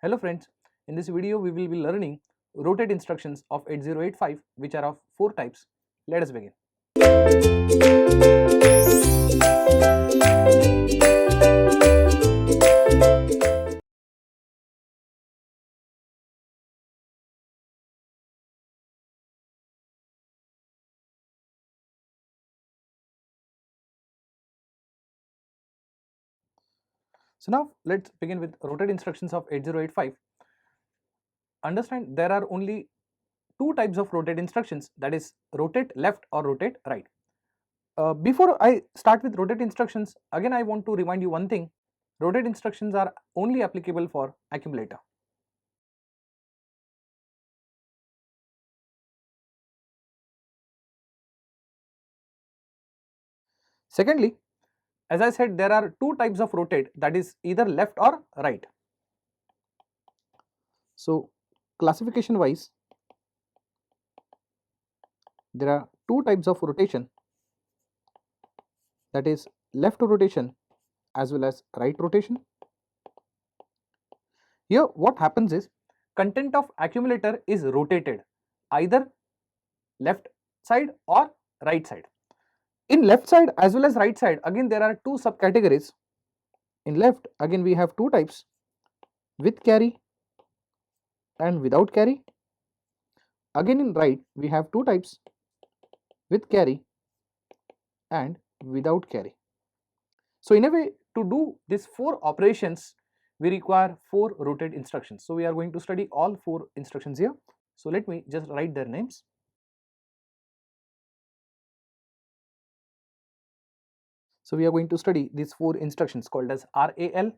Hello friends, in this video we will be learning rotate instructions of 8085 which are of 4 types. Let us begin. So now let's begin with rotate instructions of 8085. Understand there are only 2 types of rotate instructions, that is rotate left or rotate right. Before I start with rotate instructions, again I want to remind you one thing. Rotate instructions are only applicable for accumulator. Secondly, as I said, there are 2 types of rotate, that is either left or right. So classification wise, there are 2 types of rotation, that is left rotation as well as right rotation. Here what happens is, content of accumulator is rotated either left side or right side. In left side as well as right side, again there are 2 subcategories. In left again we have 2 types, with carry and without carry. Again in right we have 2 types, with carry and without carry. So in a way, to do these 4 operations we require 4 rotate instructions. So we are going to study all 4 instructions here. So let me just write their names. So we are going to study these 4 instructions called as RAL,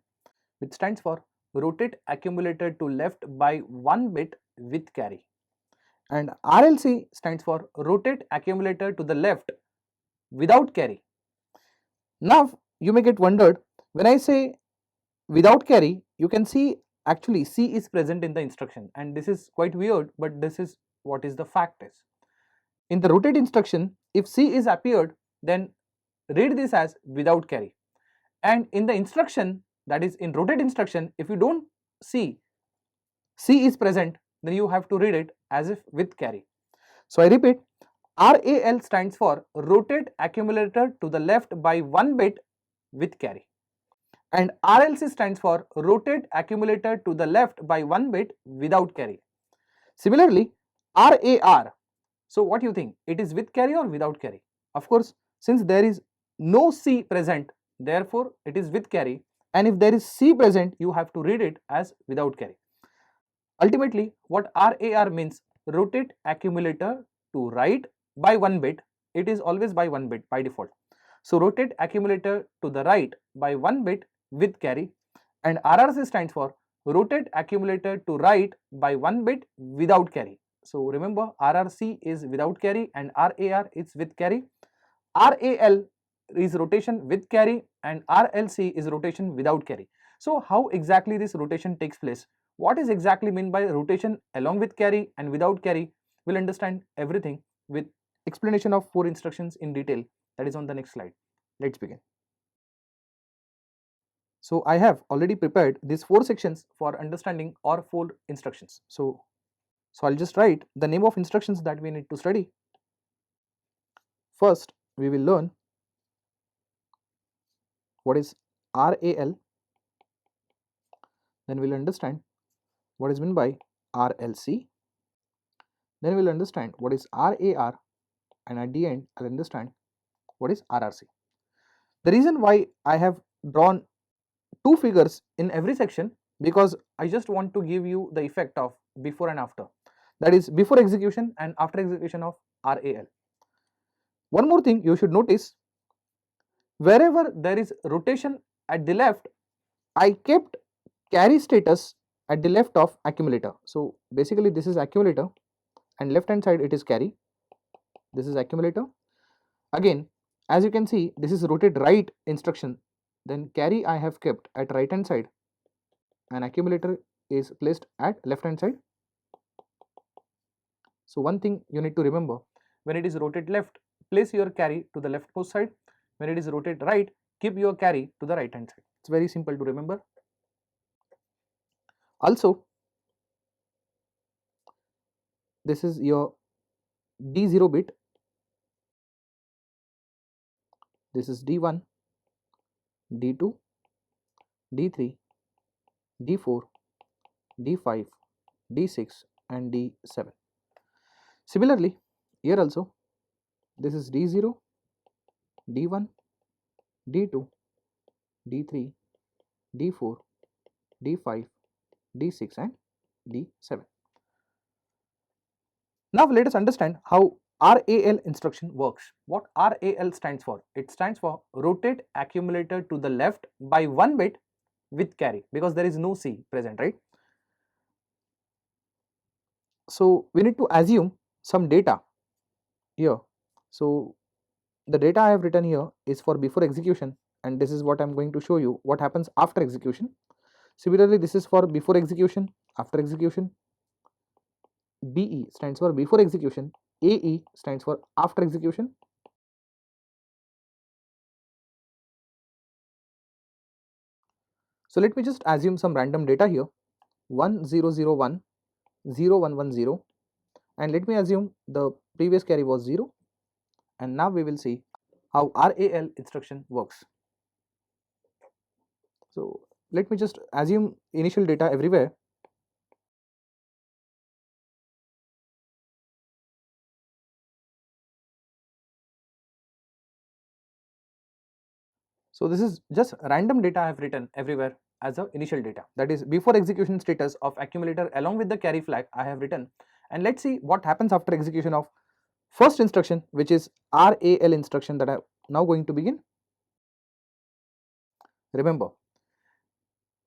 which stands for rotate accumulator to left by 1 bit with carry, and RLC stands for rotate accumulator to the left without carry. Now you may get wondered, when I say without carry, you can see actually C is present in the instruction, and this is quite weird, but this is what is the fact is. In the rotate instruction, if C is appeared, then read this as without carry, and in the instruction, that is in rotate instruction, if you don't see C is present, then you have to read it as if with carry. So I repeat, RAL stands for rotate accumulator to the left by 1 bit with carry, and RLC stands for rotate accumulator to the left by 1 bit without carry. Similarly, RAR, so what do you think, it is with carry or without carry? Of course, since there is no C present, therefore it is with carry, and if there is C present, you have to read it as without carry. Ultimately, what RAR means, rotate accumulator to right by 1 bit, it is always by 1 bit by default. So rotate accumulator to the right by 1 bit with carry, and RRC stands for rotate accumulator to right by 1 bit without carry. So remember, RRC is without carry and RAR is with carry. RAL is rotation with carry and RLC is rotation without carry. So how exactly this rotation takes place? What is exactly meant by rotation along with carry and without carry? We'll understand everything with explanation of 4 instructions in detail, that is on the next slide. Let's begin. So I have already prepared these 4 sections for understanding or 4 instructions. So I'll just write the name of instructions that we need to study. First we will learn what is RAL, then we'll understand what is meant by RLC, then we'll understand what is RAR, and at the end I'll understand what is RRC. The reason why I have drawn 2 figures in every section, because I just want to give you the effect of before and after, that is before execution and after execution of RAL. One more thing you should notice, wherever there is rotation at the left, I kept carry status at the left of accumulator. So basically this is accumulator and left hand side it is carry, this is accumulator. Again, as you can see, this is rotate right instruction, then carry I have kept at right hand side and accumulator is placed at left hand side. So one thing you need to remember, when it is rotate left, place your carry to the leftmost side. When it is rotate right, keep your carry to the right hand side. It's very simple to remember. Also, this is your D0 bit, this is D1, D2, D3, D4, D5, D6 and D7. Similarly, here also this is D0, D1, D2, D3, D4, D5, D6 and D7. Now let us understand how RAL instruction works. What RAL stands for? It stands for rotate accumulator to the left by 1 bit with carry, because there is no C present, right? So we need to assume some data here. So the data I have written here is for before execution, and this is what I am going to show you what happens after execution. Similarly, this is for before execution, after execution. BE stands for before execution, AE stands for after execution. So let me just assume some random data here, 1001, 0110, and let me assume the previous carry was 0, and now we will see how RAL instruction works. So let me just assume initial data everywhere. So this is just random data I have written everywhere as a initial data, that is before execution status of accumulator along with the carry flag I have written, and let's see what happens after execution of first instruction, which is RAL instruction that I am now going to begin. Remember,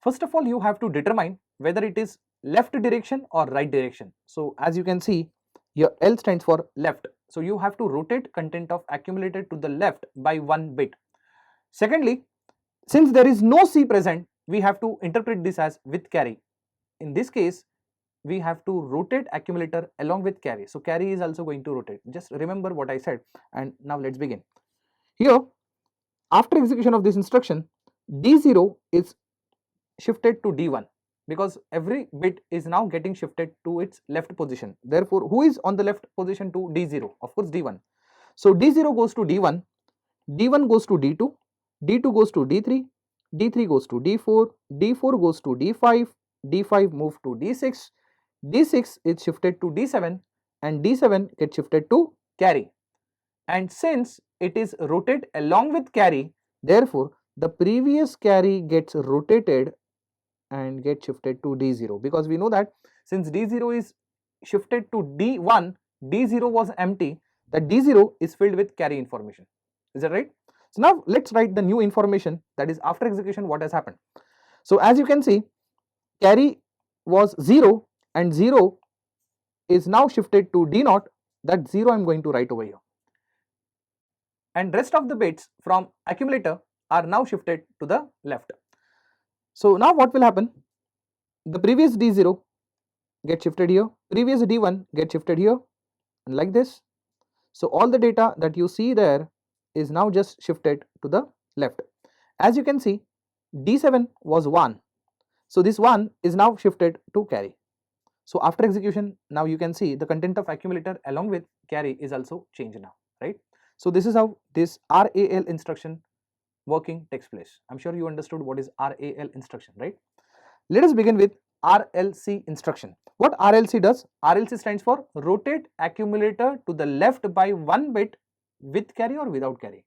first of all you have to determine whether it is left direction or right direction. So as you can see here, L stands for left, so you have to rotate content of accumulator to the left by 1 bit. Secondly, since there is no C present, we have to interpret this as with carry. In this case, we have to rotate accumulator along with carry. So carry is also going to rotate. Just remember what I said, and now let's begin. Here, after execution of this instruction, D0 is shifted to D1 because every bit is now getting shifted to its left position. Therefore, who is on the left position to D0? Of course, D1. So D0 goes to D1, D1 goes to D2, D2 goes to D3, D3 goes to D4, D4 goes to D5, D5 move to D6, D6 is shifted to D7 and D7 gets shifted to carry. And since it is rotated along with carry, therefore the previous carry gets rotated and gets shifted to D0, because we know that since D0 is shifted to D1, D0 was empty, that D0 is filled with carry information. Is that right? So now let's write the new information, that is after execution what has happened. So as you can see, carry was 0 and 0 is now shifted to D0, that 0 I am going to write over here. And rest of the bits from accumulator are now shifted to the left. So now what will happen? The previous D0 get shifted here, previous D1 get shifted here, and like this. So all the data that you see there is now just shifted to the left. As you can see, D7 was 1. So this 1 is now shifted to carry. So after execution, now you can see the content of accumulator along with carry is also changed now, right? So this is how this RAL instruction working takes place. I'm sure you understood what is RAL instruction, right? Let us begin with RLC instruction. What RLC does? RLC stands for rotate accumulator to the left by 1 bit with carry or without carry.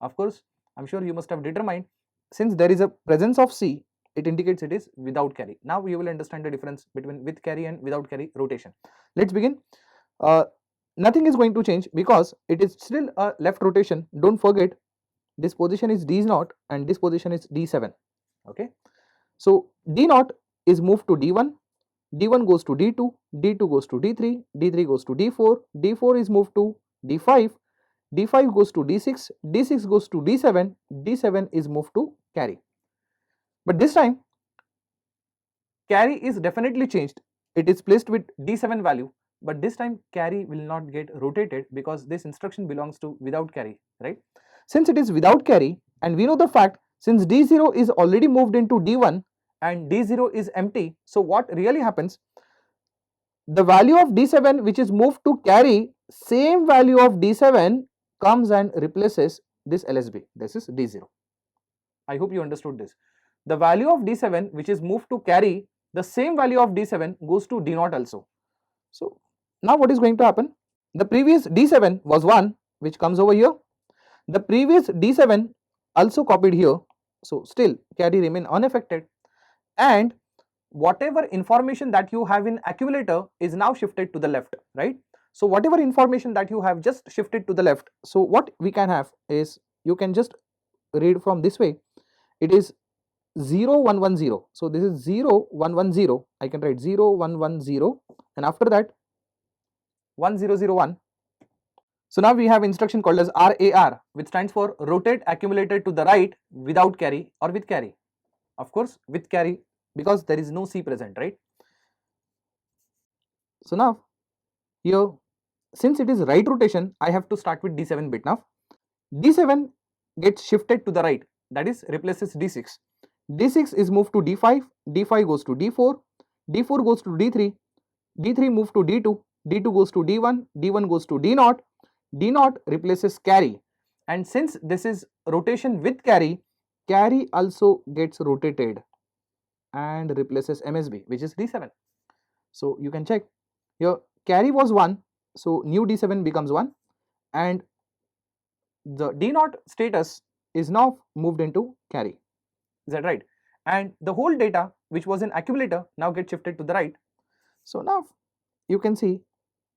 Of course, I'm sure you must have determined, since there is a presence of C, it indicates it is without carry. Now you will understand the difference between with carry and without carry rotation. Let's begin. Nothing is going to change because it is still a left rotation. Don't forget, this position is D0 and this position is D7. Okay. So D0 is moved to D1, D1 goes to D2, D2 goes to D3, D3 goes to D4, D4 is moved to D5, D5 goes to D6, D6 goes to D7, D7 is moved to carry. But this time carry is definitely changed. It is placed with D7 value, but this time carry will not get rotated because this instruction belongs to without carry, right? Since it is without carry, and we know the fact, since D0 is already moved into D1 and D0 is empty. So what really happens? The value of D7 which is moved to carry, same value of D7 comes and replaces this LSB. This is D0. I hope you understood this. The value of D7 which is moved to carry, the same value of D7 goes to D0 also. So now what is going to happen? The previous D7 was 1 which comes over here. The previous D7 also copied here. So still carry remain unaffected, and whatever information that you have in accumulator is now shifted to the left, right? So whatever information that you have just shifted to the left. So what we can have is, you can just read from this way. It is 0 1 1 0. So this is 0 1 1 0. I can write 0 1 1 0, and after that 1 0 0 1. So now we have instruction called as RAR, which stands for rotate accumulator to the right without carry or with carry. Of course with carry, because there is no C present, right? So now here, since it is right rotation, I have to start with D7 bit. Now D7 gets shifted to the right, that is replaces D6. D6 is moved to D5, D5 goes to D4, D4 goes to D3, D3 move to D2, D2 goes to D1, D1 goes to D0, D0 replaces carry, and since this is rotation with carry, carry also gets rotated and replaces MSB, which is D7. So you can check here, carry was 1, so new D7 becomes 1, and the D0 status is now moved into carry. Is that right? And the whole data which was in accumulator now gets shifted to the right. So now you can see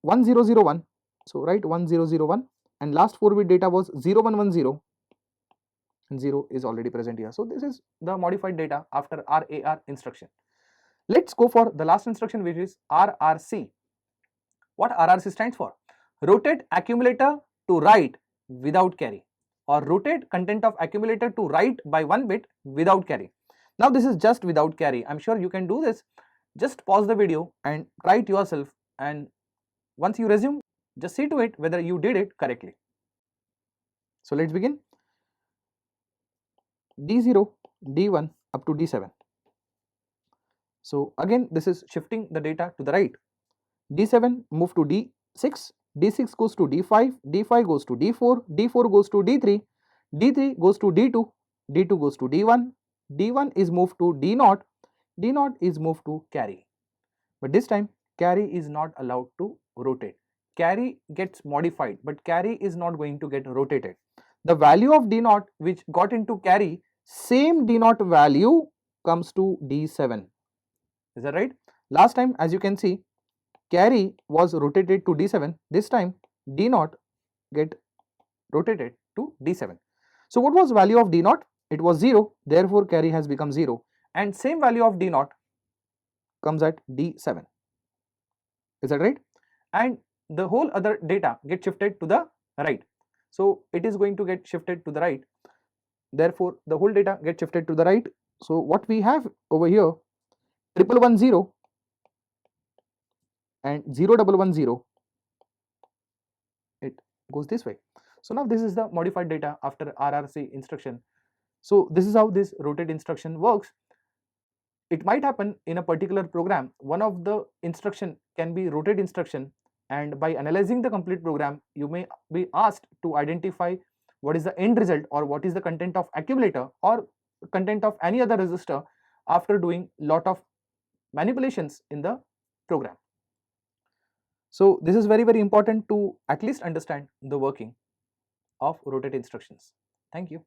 1001. So write 1001, and last 4 bit data was 0110, and 0 is already present here. So this is the modified data after RAR instruction. Let's go for the last instruction, which is RRC. What RRC stands for? Rotate accumulator to right without carry, or rotate content of accumulator to right by 1 bit without carry. Now this is just without carry. I'm sure you can do this. Just pause the video and try it yourself, and once you resume, just see to it whether you did it correctly. So let's begin. D0, D1 up to D7. So again this is shifting the data to the right. D7 move to D6, D6 goes to D5, D5 goes to D4, D4 goes to D3, D3 goes to D2, D2 goes to D1, D1 is moved to D0, D0 is moved to carry. But this time carry is not allowed to rotate. Carry gets modified, but carry is not going to get rotated. The value of D0 which got into carry, same D0 value comes to D7. Is that right? Last time, as you can see, carry was rotated to D7. This time D0 get rotated to D7. So what was value of D0? It was 0, therefore carry has become 0, and same value of D0 comes at D7. Is that right? And the whole other data gets shifted to the right. So it is going to get shifted to the right, therefore the whole data gets shifted to the right. So what we have over here, 1110 and 0110, it goes this way. So now this is the modified data after RRC instruction. So this is how this rotate instruction works. It might happen in a particular program, one of the instruction can be rotate instruction, and by analyzing the complete program, you may be asked to identify what is the end result, or what is the content of accumulator or content of any other resistor after doing lot of manipulations in the program. So this is very, very important to at least understand the working of rotate instructions. Thank you.